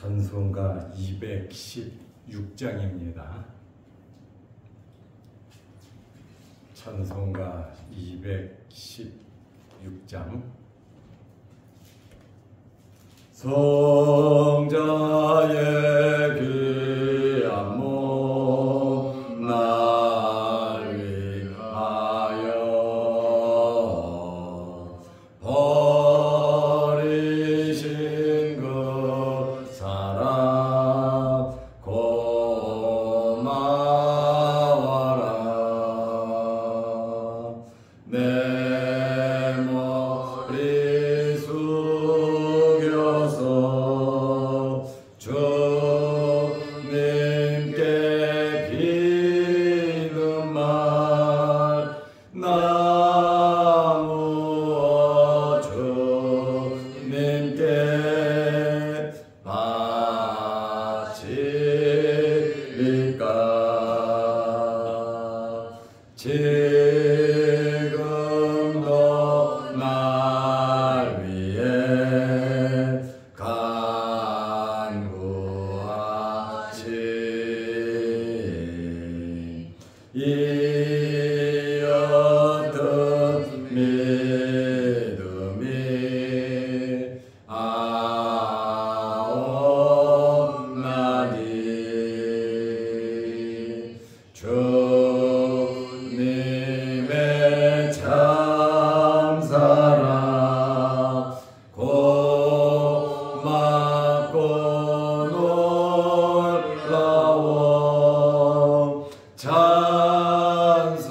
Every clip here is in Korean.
찬송가 216장입니다. 찬송가 216장. 성자의 귀한 몸 날 위하여 버리신 그 사랑 고마워라. 내 머리 숙여서 주님께 비는 말 나무어 주님께 바치리까. 지금도 날 위해 간구하시. 이 어떤 믿음이 아옵나니. 주님의 참사랑 고맙고 놀라워 찬송과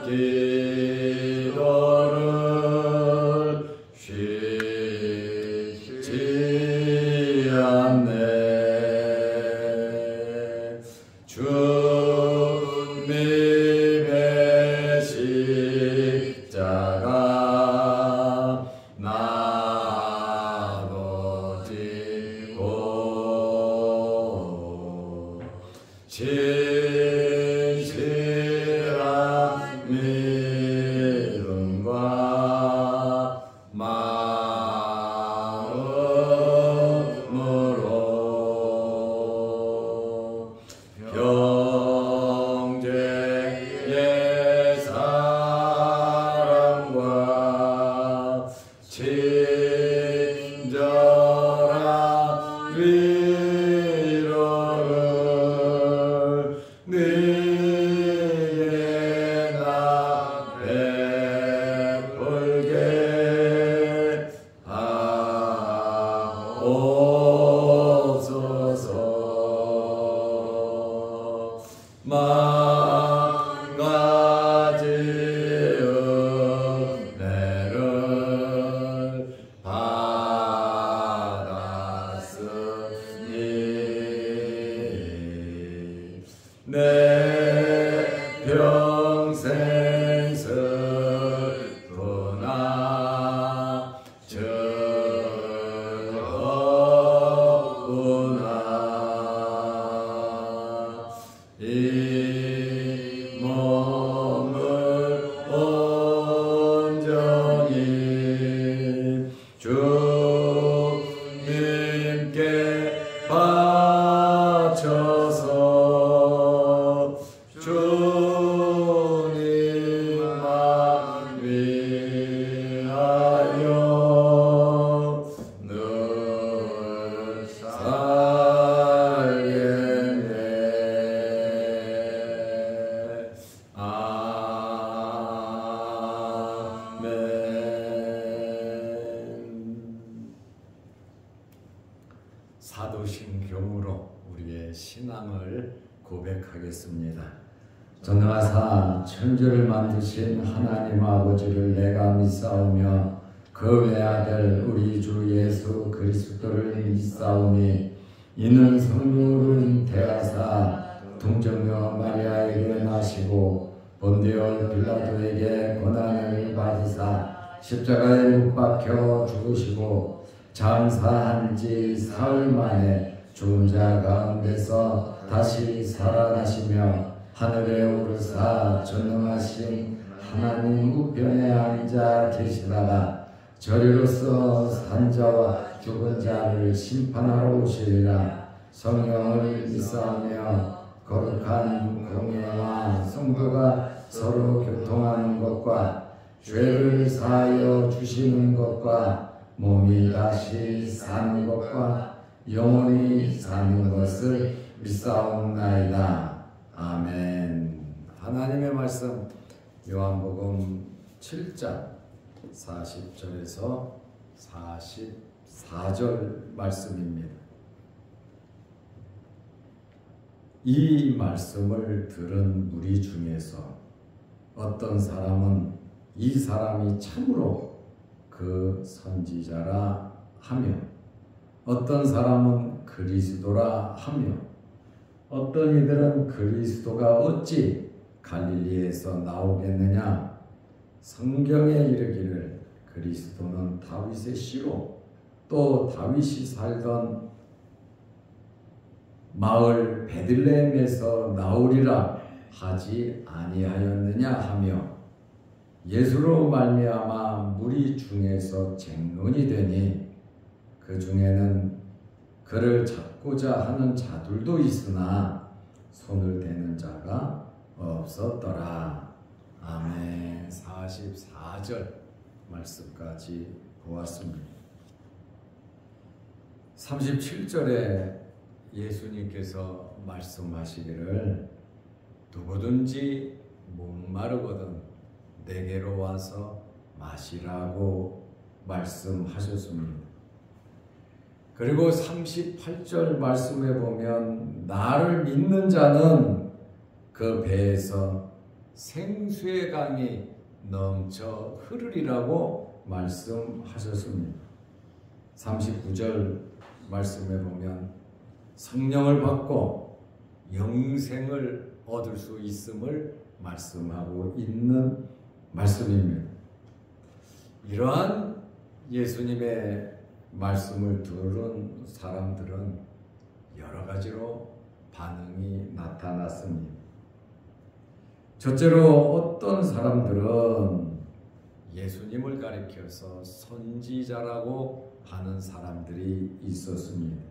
기도를 쉬지 않네. 주님의 십자가 나도 지고 진실한 믿음과 마음으로 형제의 사랑과 친절한 위로를 네게 나 베풀게 하옵소서. 만 가지 은혜를 받았으니 내 평생 슬프나 즐겁구나. 이 몸을 온전히 주님께 바쳐서 주님만 위하여 늘 살겠네. 아멘. 사도신경으로 우리의 신앙을 고백하겠습니다. 전능하사 천지를 만드신 하나님 아버지를 내가 믿사오며 그 외아들 우리 주 예수 그리스도를 믿사오니 이는 성령으로 대하사 동정녀 마리아에게 나시고 본디오 빌라도에게 고난을 받으사 십자가에 못 박혀 죽으시고 장사한 지 사흘 만에 죽은 자 가운데서 다시 살아나시며 하늘에 오르사 전능하신 하나님 우편에 앉아 계시다가 저리로서 산자와 죽은 자를 심판하러 오시리라. 성령을 믿사오며 거룩한 공예와 성도가 서로 교통하는 것과 죄를 사하여 주시는 것과 몸이 다시 사는 것과 영원히 사는 것을 믿사옵나이다. 아멘. 하나님의 말씀 요한복음 7장 40절에서 44절 말씀입니다. 이 말씀을 들은 무리 중에서 어떤 사람은 이 사람이 참으로 그 선지자라 하며, 어떤 사람은 그리스도라 하며, 어떤 이들은 그리스도가 어찌 갈릴리에서 나오겠느냐. 성경에 이르기를 그리스도는 다윗의 씨로 또 다윗이 살던 마을 베들레헴에서 나오리라 하지 아니하였느냐 하며, 예수로 말미암아 무리 중에서 쟁론이 되니 그 중에는 그를 잡고자 하는 자들도 있으나 손을 대는 자가 없었더라. 아멘. 44절 말씀까지 보았습니다. 37절에 예수님께서 말씀하시기를 누구든지 목마르거든 내게로 와서 마시라고 말씀하셨습니다. 그리고 38절 말씀에 보면 나를 믿는 자는 그 배에서 생수의 강이 넘쳐 흐르리라고 말씀하셨습니다. 39절 말씀에 보면 성령을 받고 영생을 얻을 수 있음을 말씀하고 있는 말씀입니다. 이러한 예수님의 말씀을 들은 사람들은 여러 가지로 반응이 나타났습니다. 첫째로 어떤 사람들은 예수님을 가리켜서 선지자라고 하는 사람들이 있었습니다.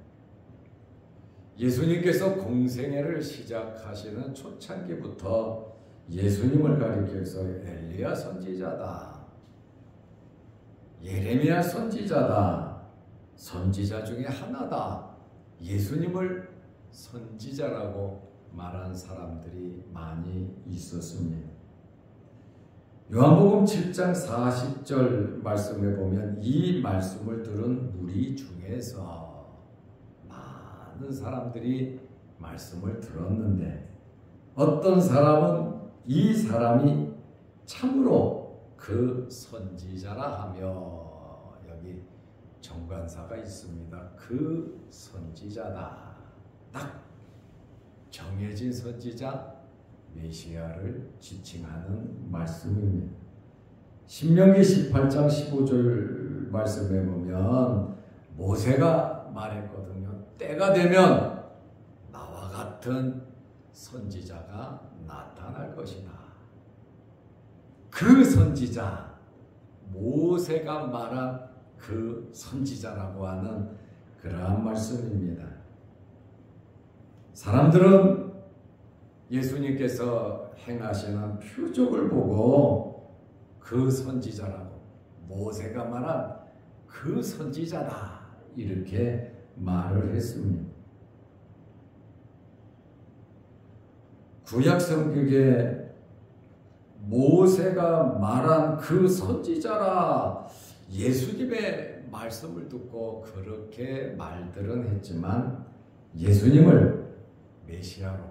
예수님께서 공생애를 시작하시는 초창기부터 예수님을 가리켜서 엘리야 선지자다, 예레미야 선지자다, 선지자 중에 하나다, 예수님을 선지자라고 말한 사람들이 많이 있었습니다. 요한복음 7장 40절 말씀에 보면 이 말씀을 들은 무리 중에서 많은 사람들이 말씀을 들었는데 어떤 사람은 이 사람이 참으로 그 선지자라 하며, 여기 정관사가 있습니다. 그 선지자다. 딱 정해진 선지자 메시아를 지칭하는 말씀입니다. 신명기 18장 15절 말씀에 보면 모세가 말했거든요. 때가 되면 나와 같은 선지자가 나타날 것이다. 그 선지자, 모세가 말한 그 선지자라고 하는 그러한 말씀입니다. 사람들은 예수님께서 행하시는 표적을 보고 그 선지자라고, 모세가 말한 그 선지자다, 이렇게 말을 했습니다. 구약 성경에 모세가 말한 그 선지자라 예수님의 말씀을 듣고 그렇게 말들은 했지만 예수님을 메시아로,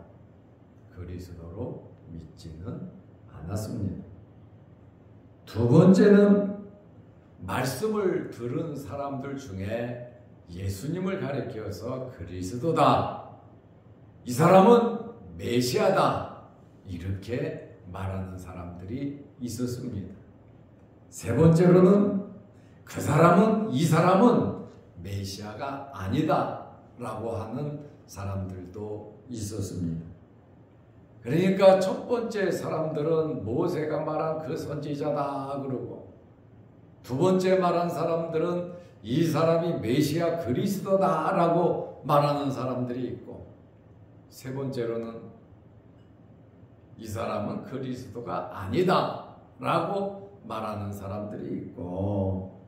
그리스도로 믿지는 않았습니다. 두 번째는 말씀을 들은 사람들 중에 예수님을 가리켜서 그리스도다, 이 사람은 메시아다, 이렇게 말하는 사람들이 있었습니다. 세 번째로는 그 사람은, 이 사람은 메시아가 아니다 라고 하는 사람들도 있었습니다. 그러니까 첫 번째 사람들은 모세가 말한 그 선지자다 그러고, 두 번째 말한 사람들은 이 사람이 메시아 그리스도다라고 말하는 사람들이 있고, 세 번째로는 이 사람은 그리스도가 아니다라고 말하는 사람들이 있고,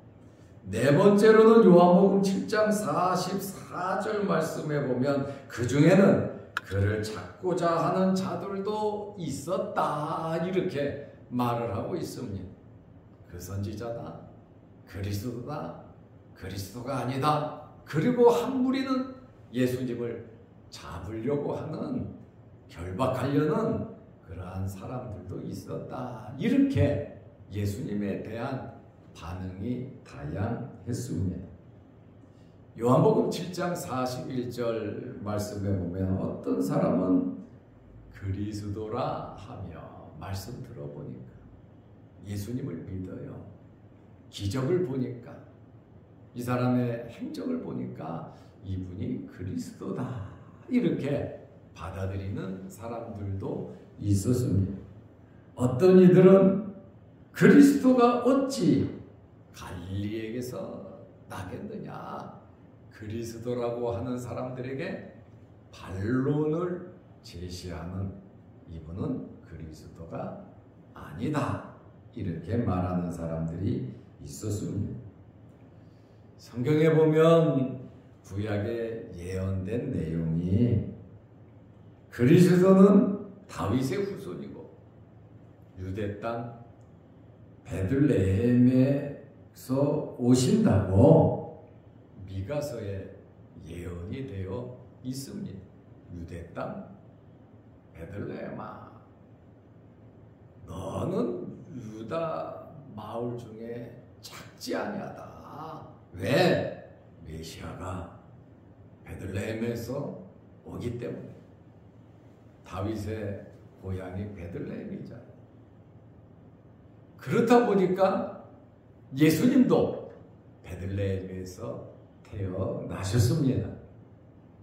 네 번째로는 요한복음 7장 44절 말씀에 보면 그 중에는 그를 찾고자 하는 자들도 있었다 이렇게 말을 하고 있습니다. 그 선지자다, 그리스도다, 그리스도가 아니다. 그리고 한 무리는 예수님을 잡으려고 하는, 결박하려는 그러한 사람들도 있었다. 이렇게 예수님에 대한 반응이 다양했습니다. 요한복음 7장 41절 말씀에 보면 어떤 사람은 그리스도라 하며, 말씀 들어보니까 예수님을 믿어요. 기적을 보니까, 이 사람의 행적을 보니까 이분이 그리스도다 이렇게 받아들이는 사람들도 있었습니다. 어떤 이들은 그리스도가 어찌 갈릴리에게서 나겠느냐, 그리스도라고 하는 사람들에게 반론을 제시하는, 이분은 그리스도가 아니다 이렇게 말하는 사람들이 있었습니다. 성경에 보면 구약에 예언된 내용이 그리스도는 다윗의 후손이고 유대 땅 베들레헴에서 오신다고 미가서에 예언이 되어 있습니다. 유대 땅 베들레헴아, 너는 유다 마을 중에 작지 아니하다. 왜? 메시아가 베들레헴에서 오기 때문에. 다윗의 고향이 베들레헴이잖아요. 그렇다 보니까 예수님도 베들레헴에서 태어나셨습니다.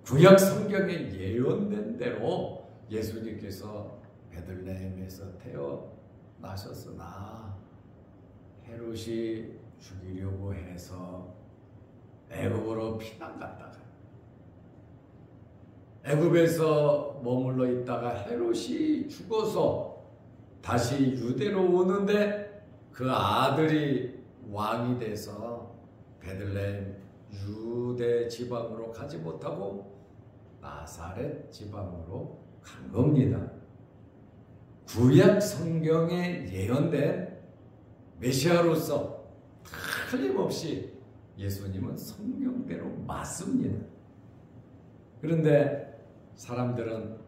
구약 성경에 예언된 대로 예수님께서 베들레헴에서 태어나셨으나 헤롯이 죽이려고 해서 애굽으로 피난 갔다가 애굽에서 머물러 있다가 헤롯이 죽어서 다시 유대로 오는데 그 아들이 왕이 돼서 베들레헴 유대 지방으로 가지 못하고 나사렛 지방으로 간 겁니다. 구약 성경에 예언된 메시아로서 틀림없이 예수님은 성경대로 맞습니다. 그런데 사람들은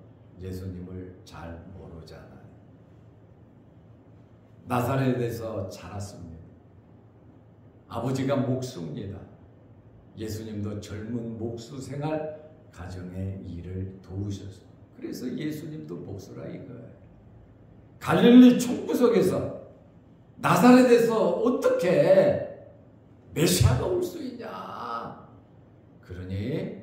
예수님을 잘 모르잖아요. 나사렛에서 자랐습니다. 아버지가 목수입니다. 예수님도 젊은 목수 생활, 가정의 일을 도우셨어요. 그래서 예수님도 목수라 이거예요. 갈릴리 총구석에서 나사렛에서 어떻게 메시아가 올 수 있냐? 그러니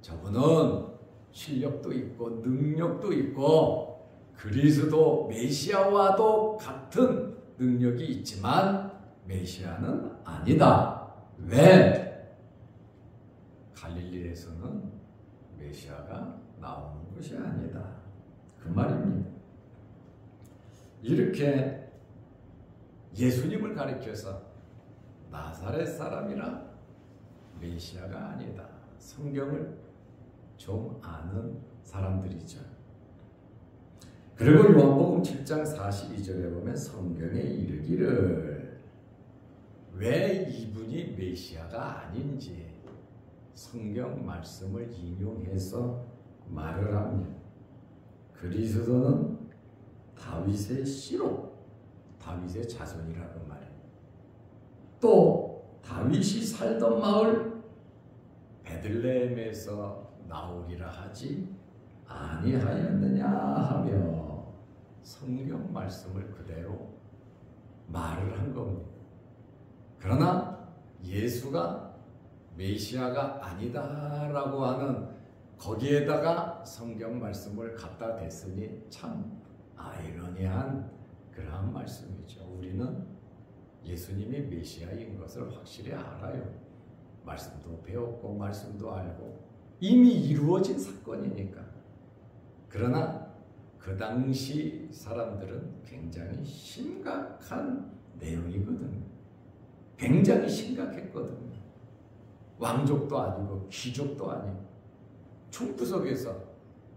저분은 실력도 있고 능력도 있고 그리스도 메시아와도 같은 능력이 있지만 메시아는 아니다. 왜? 갈릴리에서는 메시아가 나오는 것이 아니다. 그 말입니다. 이렇게 예수님을 가리켜서 나사렛 사람이라 메시아가 아니다. 성경을 좀 아는 사람들이죠. 그리고 요한복음 7장 42절에 보면 성경에 이르기를 왜 이분이 메시아가 아닌지 성경 말씀을 인용해서 말을 합니다. 그리스도는 다윗의 씨로 다윗의 자손이라고 말해요. 또 다윗이 살던 마을 베들레헴에서 나오리라 하지 아니하였느냐 하며 성경 말씀을 그대로 말을 한 겁니다. 그러나 예수가 메시아가 아니다라고 하는 거기에다가 성경 말씀을 갖다 댔으니 참 아이러니한 그러한 말씀이죠. 우리는 예수님이 메시아인 것을 확실히 알아요. 말씀도 배웠고 말씀도 알고 이미 이루어진 사건이니까. 그러나 그 당시 사람들은 굉장히 심각한 내용이거든요. 굉장히 심각했거든요. 왕족도 아니고 귀족도 아니고 총구석에서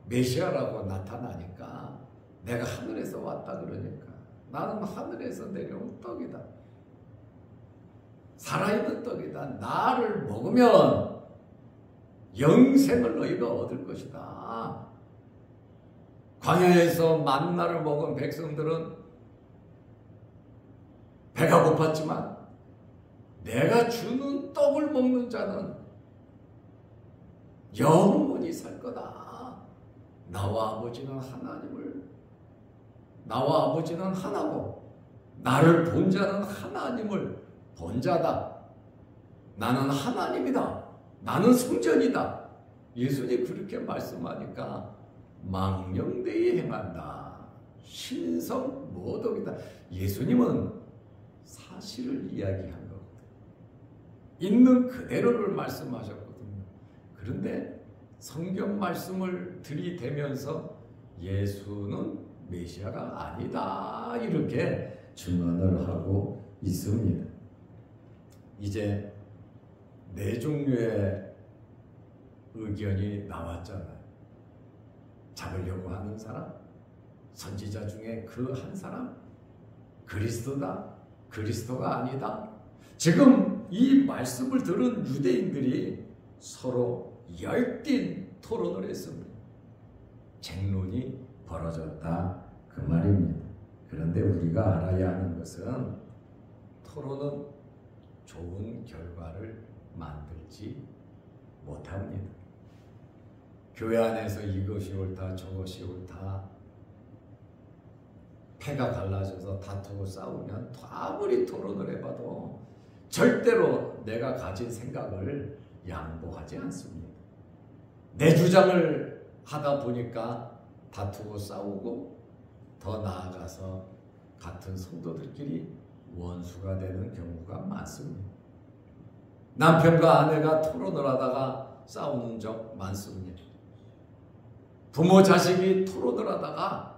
메시아라고 나타나니까 내가 하늘에서 왔다 그러니까 나는 하늘에서 내려온 떡이다. 살아있는 떡이다. 나를 먹으면 영생을 너희가 얻을 것이다. 광야에서 만나를 먹은 백성들은 배가 고팠지만 내가 주는 떡을 먹는 자는 영원히 살 거다. 나와 아버지는 하나고 나를 본 자는 하나님을 본 자다. 나는 하나님이다. 나는 성전이다. 예수님이 그렇게 말씀하니까 망령되이 행한다. 신성모독이다. 예수님은 사실을 이야기한 거거든요. 있는 그대로를 말씀하셨거든요. 그런데 성경 말씀을 들이대면서 예수는 메시아가 아니다. 이렇게 증언을 하고 있습니다. 이제 네 종류의 의견이 나왔잖아요. 잡으려고 하는 사람, 선지자 중에 그 한 사람, 그리스도다, 그리스도가 아니다. 지금 이 말씀을 들은 유대인들이 서로 열띤 토론을 했습니다. 쟁론이 벌어졌다 그 말입니다. 그런데 우리가 알아야 하는 것은 토론은 좋은 결과를 만들지 못합니다. 교회 안에서 이것이 옳다 저것이 옳다 패가 갈라져서 다투고 싸우면 아무리 토론을 해봐도 절대로 내가 가진 생각을 양보하지 않습니다. 내 주장을 하다 보니까 다투고 싸우고 더 나아가서 같은 성도들끼리 원수가 되는 경우가 많습니다. 남편과 아내가 토론을 하다가 싸우는 적 많습니다. 부모 자식이 토론을 하다가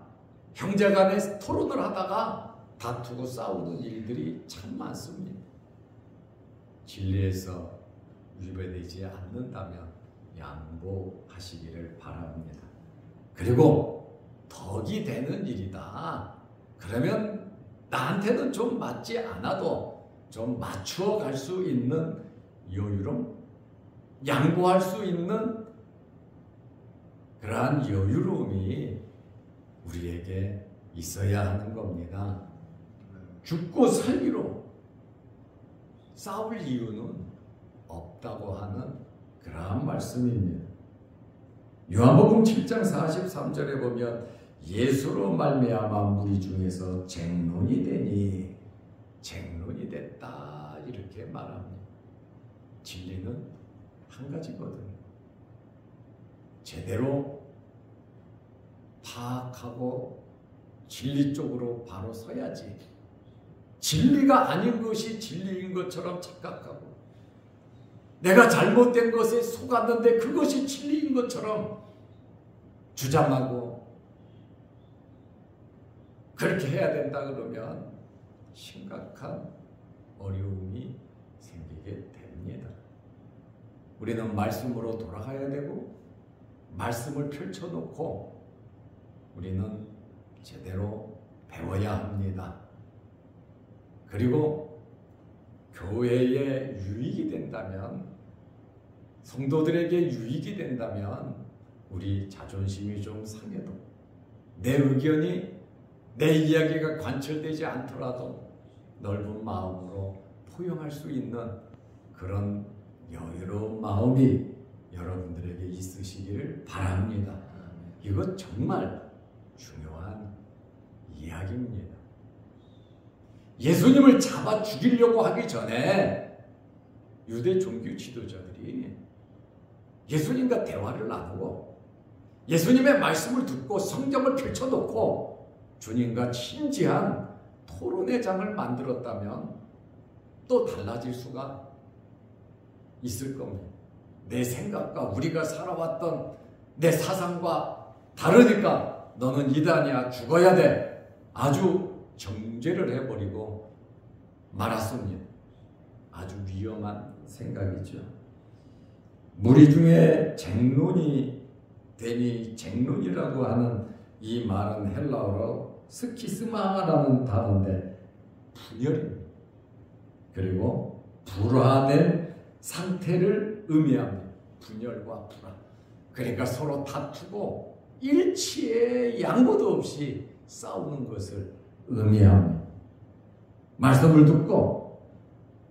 형제간에 토론을 하다가 다투고 싸우는 일들이 참 많습니다. 진리에서 위배되지 않는다면 양보하시기를 바랍니다. 그리고 덕이 되는 일이다. 그러면 나한테는 좀 맞지 않아도 좀 맞추어 갈 수 있는 여유로움, 양보할 수 있는 그러한 여유로움이 우리에게 있어야 하는 겁니다. 죽고 살기로 싸울 이유는 없다고 하는 그러한 말씀입니다. 요한복음 7장 43절에 보면 예수로 말미암아 무리 중에서 쟁론이 되니 쟁론이 됐다 이렇게 말합니다. 진리는 한 가지거든요. 제대로 파악하고 진리 쪽으로 바로 서야지. 진리가 아닌 것이 진리인 것처럼 착각하고 내가 잘못된 것에 속았는데 그것이 진리인 것처럼 주장하고 그렇게 해야 된다 그러면 심각한 어려움이 생기게 됩니다. 우리는 말씀으로 돌아가야 되고 말씀을 펼쳐놓고 우리는 제대로 배워야 합니다. 그리고 교회에 유익이 된다면, 성도들에게 유익이 된다면 우리 자존심이 좀 상해도 내 의견이, 내 이야기가 관철되지 않더라도 넓은 마음으로 포용할 수 있는 그런 여유로운 마음이 여러분들에게 있으시기를 바랍니다. 이것 정말 중요한 이야기입니다. 예수님을 잡아 죽이려고 하기 전에 유대 종교 지도자들이 예수님과 대화를 나누고 예수님의 말씀을 듣고 성경을 펼쳐놓고 주님과 진지한 토론의 장을 만들었다면 또 달라질 수가 있을 겁니다. 내 생각과 우리가 살아왔던 내 사상과 다르니까 너는 이단이야, 죽어야 돼. 아주 정죄를 해버리고 말았습니다. 아주 위험한 생각이죠. 무리 중에 쟁론이 되니, 쟁론이라고 하는 이 말은 헬라어로 스키스마라는 단어인데 분열입니다. 그리고 불화된 상태를 의미합니다. 분열과 불화. 그러니까 서로 다투고 일치의 양보도 없이 싸우는 것을 의미합니다. 말씀을 듣고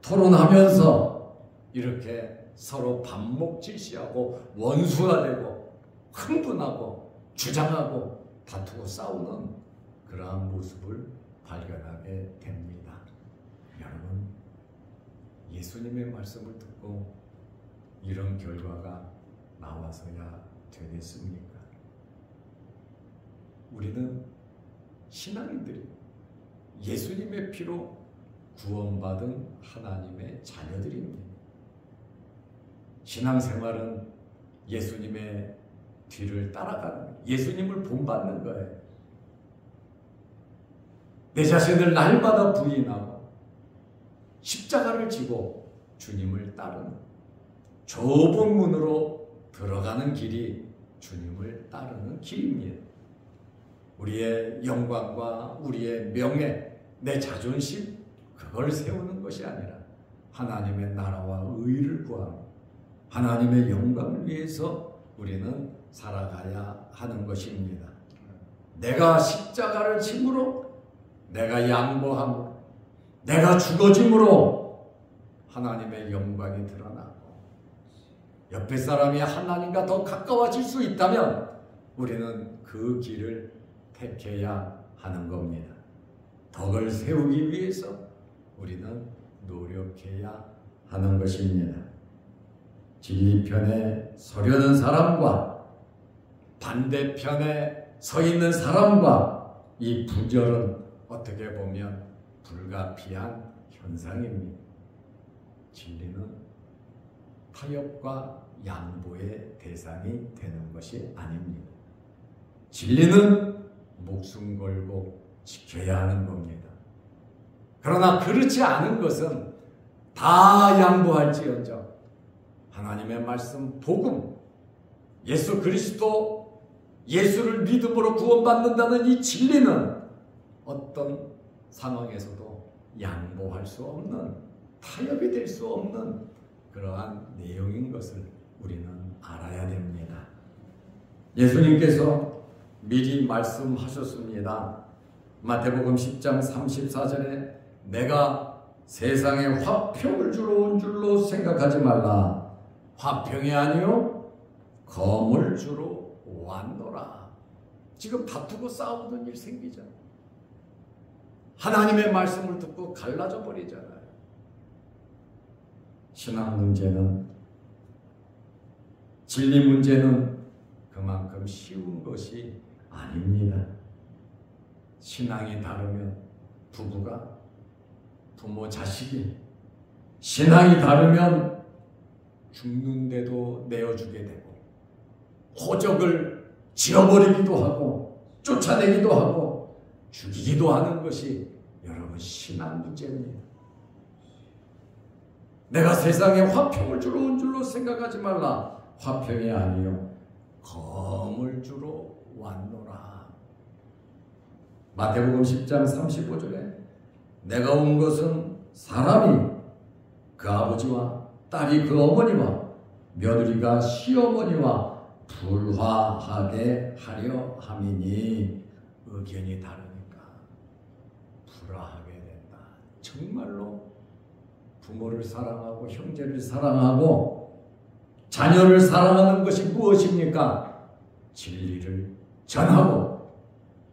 토론하면서 이렇게 서로 반목질시하고 원수가 되고 흥분하고 주장하고 다투고 싸우는 그러한 모습을 발견하게 됩니다. 여러분, 예수님의 말씀을 듣고 이런 결과가 나와서야 되겠습니까? 우리는 신앙인들이 예수님의 피로 구원받은 하나님의 자녀들입니다. 신앙생활은 예수님의 뒤를 따라가는, 예수님을 본받는 거예요. 내 자신을 날마다 부인하고 십자가를 지고 주님을 따르는 좁은 문으로 들어가는 길이 주님을 따르는 길입니다. 우리의 영광과 우리의 명예, 내 자존심, 그걸 세우는 것이 아니라 하나님의 나라와 의를 구하고 하나님의 영광을 위해서 우리는 살아가야 하는 것입니다. 내가 십자가를 짐으로, 내가 양보함으로, 내가 죽어짐으로 하나님의 영광이 드러나고 옆에 사람이 하나님과 더 가까워질 수 있다면 우리는 그 길을 택해야 하는 겁니다. 덕을 세우기 위해서 우리는 노력해야 하는 것입니다. 진리편에 서려는 사람과 반대편에 서 있는 사람과 이 분열은 어떻게 보면 불가피한 현상입니다. 진리는 타협과 양보의 대상이 되는 것이 아닙니다. 진리는 목숨 걸고 지켜야 하는 겁니다. 그러나 그렇지 않은 것은 다 양보할지언정 하나님의 말씀, 복음, 예수 그리스도, 예수를 믿음으로 구원받는다는 이 진리는 어떤 상황에서도 양보할 수 없는, 타협이 될 수 없는 그러한 내용인 것을 우리는 알아야 됩니다. 예수님께서 미리 말씀하셨습니다. 마태복음 10장 34절에 내가 세상에 화평을 주러 온 줄로 생각하지 말라. 화평이 아니요 검을 주러 왔노라. 지금 다투고 싸우는 일 생기잖아요. 하나님의 말씀을 듣고 갈라져 버리잖아요. 신앙 문제는, 진리 문제는 그만큼 쉬운 것이 아닙니다. 신앙이 다르면 부부가, 부모 자식이, 신앙이 다르면 죽는데도 내어주게 되고 호적을 지어버리기도 하고 쫓아내기도 하고 죽이기도 하는 것이 여러분 신앙 문제입니다. 내가 세상에 화평을 주러 온 줄로 생각하지 말라. 화평이 아니요 검을 주러 왔노라. 마태복음 10장 35절에 내가 온 것은 사람이 그 아버지와 딸이 그 어머니와 며느리가 시어머니와 불화하게 하려 함이니, 의견이 다르니까 불화하게 된다. 정말로 부모를 사랑하고 형제를 사랑하고 자녀를 사랑하는 것이 무엇입니까? 진리를 전하고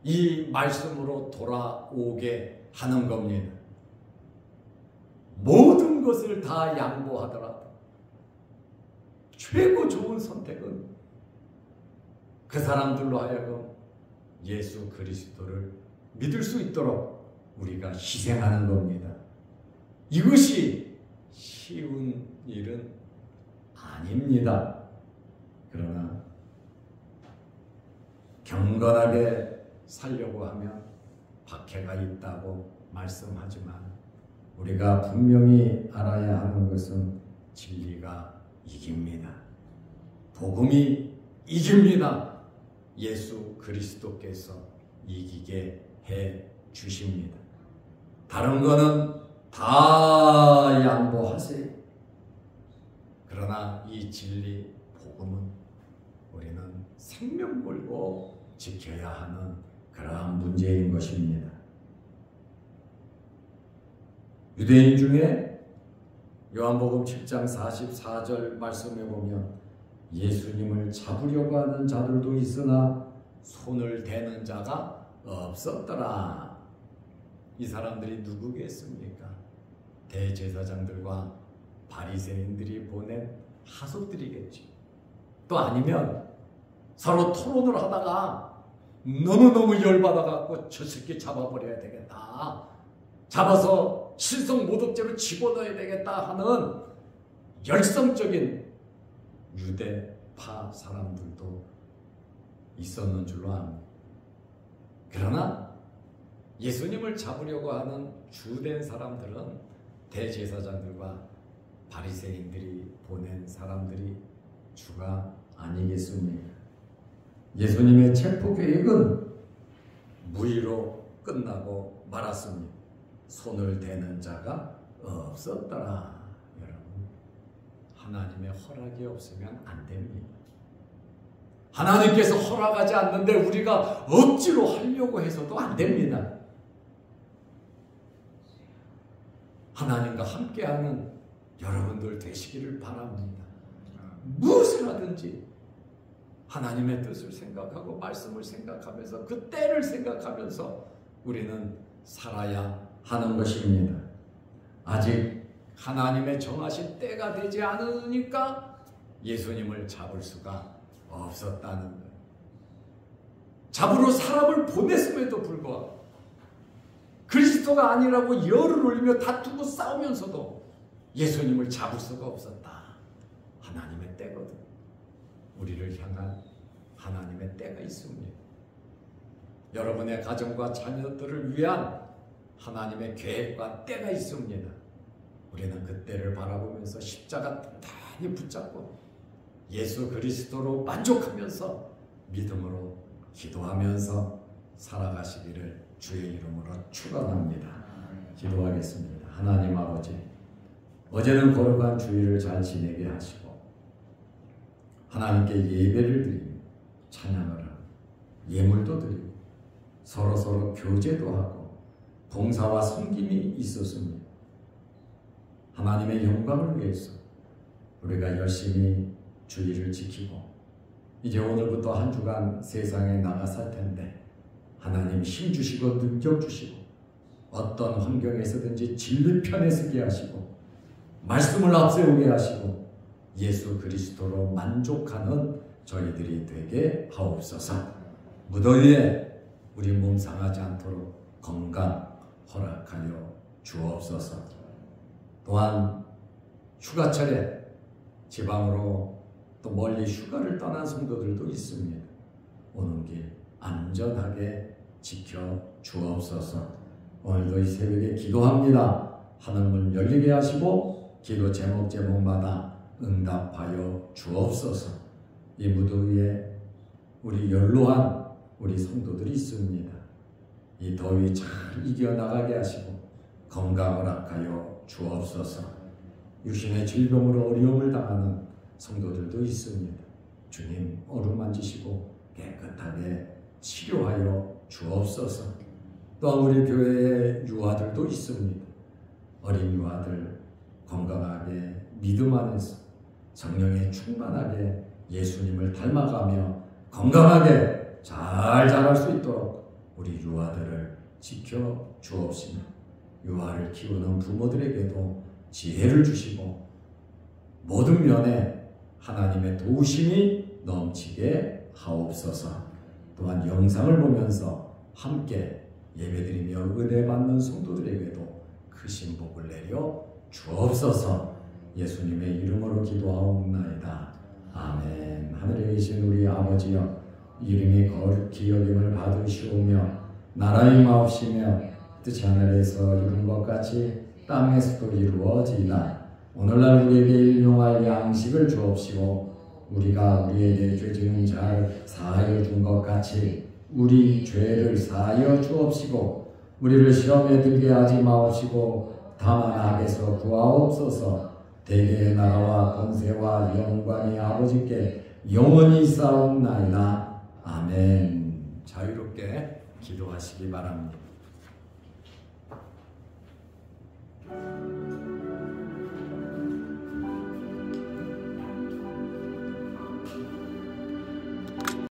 이 말씀으로 돌아오게 하는 겁니다. 모든 것을 다 양보하더라도 최고 좋은 선택은 그 사람들로 하여금 예수 그리스도를 믿을 수 있도록 우리가 희생하는 겁니다. 이것이 쉬운 일은 아닙니다. 그러나 경건하게 살려고 하면 박해가 있다고 말씀하지만 우리가 분명히 알아야 하는 것은 진리가 이깁니다. 복음이 이깁니다. 예수 그리스도께서 이기게 해 주십니다. 다른 거는 다 양보하세요. 그러나 이 진리 복음은 우리는 생명 걸고 지켜야 하는 그러한 문제인 것입니다. 유대인 중에 요한복음 7장 44절 말씀에 보면 예수님을 잡으려고 하는 자들도 있으나 손을 대는 자가 없었더라. 이 사람들이 누구겠습니까? 대제사장들과 바리새인들이 보낸 하속들이겠지. 또 아니면 서로 토론을 하다가 너무너무 열받아갖고 저 새끼 잡아버려야 되겠다, 잡아서 실성모독죄로 집어넣어야 되겠다 하는 열성적인 유대파 사람들도 있었는 줄로 압니다. 그러나 예수님을 잡으려고 하는 주된 사람들은 대제사장들과 바리새인들이 보낸 사람들이 주가 아니겠습니까? 예수님의 체포 계획은 무의로 끝나고 말았습니다. 손을 대는 자가 없었더라. 여러분, 하나님의 허락이 없으면 안 됩니다. 하나님께서 허락하지 않는데 우리가 억지로 하려고 해서도 안 됩니다. 하나님과 함께하는 여러분들 되시기를 바랍니다. 무엇을 하든지 하나님의 뜻을 생각하고 말씀을 생각하면서 그 때를 생각하면서 우리는 살아야 하는 것입니다. 아직 하나님의 정하신 때가 되지 않으니까 예수님을 잡을 수가 없었다는 거예요. 잡으러 사람을 보냈음에도 불구하고 그리스도가 아니라고 열을 올리며 다투고 싸우면서도 예수님을 잡을 수가 없었다. 하나님의 때거든. 우리를 향한 하나님의 때가 있습니다. 여러분의 가정과 자녀들을 위한 하나님의 계획과 때가 있습니다. 우리는 그 때를 바라보면서 십자가 단단히 붙잡고 예수 그리스도로 만족하면서 믿음으로 기도하면서 살아가시기를 주의 이름으로 축원합니다. 기도하겠습니다. 하나님 아버지, 어제는 거룩한 주일을 잘 지내게 하시고 하나님께 예배를 드리고 찬양을 하고 예물도 드리고 서로 교제도 하고 봉사와 섬김이 있었습니다. 하나님의 영광을 위해서 우리가 열심히 주의를 지키고 이제 오늘부터 한 주간 세상에 나가 살 텐데 하나님 힘 주시고 능력 주시고 어떤 환경에서든지 진리 편에 서게 하시고 말씀을 앞세우게 하시고 예수 그리스도로 만족하는 저희들이 되게 하옵소서. 무더위에 우리 몸 상하지 않도록 건강 허락하여 주옵소서. 또한 휴가철에 지방으로 또 멀리 휴가를 떠난 성도들도 있습니다. 오는 길 안전하게 지켜 주옵소서. 오늘도 이 새벽에 기도합니다. 하늘문 열리게 하시고 기도 제목마다 응답하여 주옵소서. 이 무더위에 우리 연로한 우리 성도들이 있습니다. 이 더위 잘 이겨나가게 하시고 건강 허락하여 주옵소서. 육신의 질병으로 어려움을 당하는 성도들도 있습니다. 주님 어루만지시고 깨끗하게 치료하여 주옵소서. 또한 우리 교회에 유아들도 있습니다. 어린 유아들 건강하게 믿음 안에서 성령에 충만하게 예수님을 닮아가며 건강하게 잘 자랄 수 있도록 우리 유아들을 지켜 주옵시며 유아를 키우는 부모들에게도 지혜를 주시고 모든 면에 하나님의 도우심이 넘치게 하옵소서. 또한 영상을 보면서 함께 예배드리며 은혜 받는 성도들에게도 크신 복을 내려 주옵소서. 예수님의 이름으로 기도하옵나이다. 아멘. 하늘에 계신 우리 아버지여, 이름이 거룩히 여김을 받으시오며 나라의 마옵시며 뜻이 하늘에서 이룬 것 같이 땅에서도 이루어지이다. 오늘날 우리에게 일용할 양식을 주옵시고 우리가 우리에게 죄 지은 자를 사하여 준 것 같이 우리 죄를 사하여 주옵시고 우리를 시험에 들게 하지 마옵시고 다만 악에서 구하옵소서. 대개의 나라와 권세와 영광이 아버지께 영원히 있사옵나이다. 아멘. 자유롭게 기도하시기 바랍니다.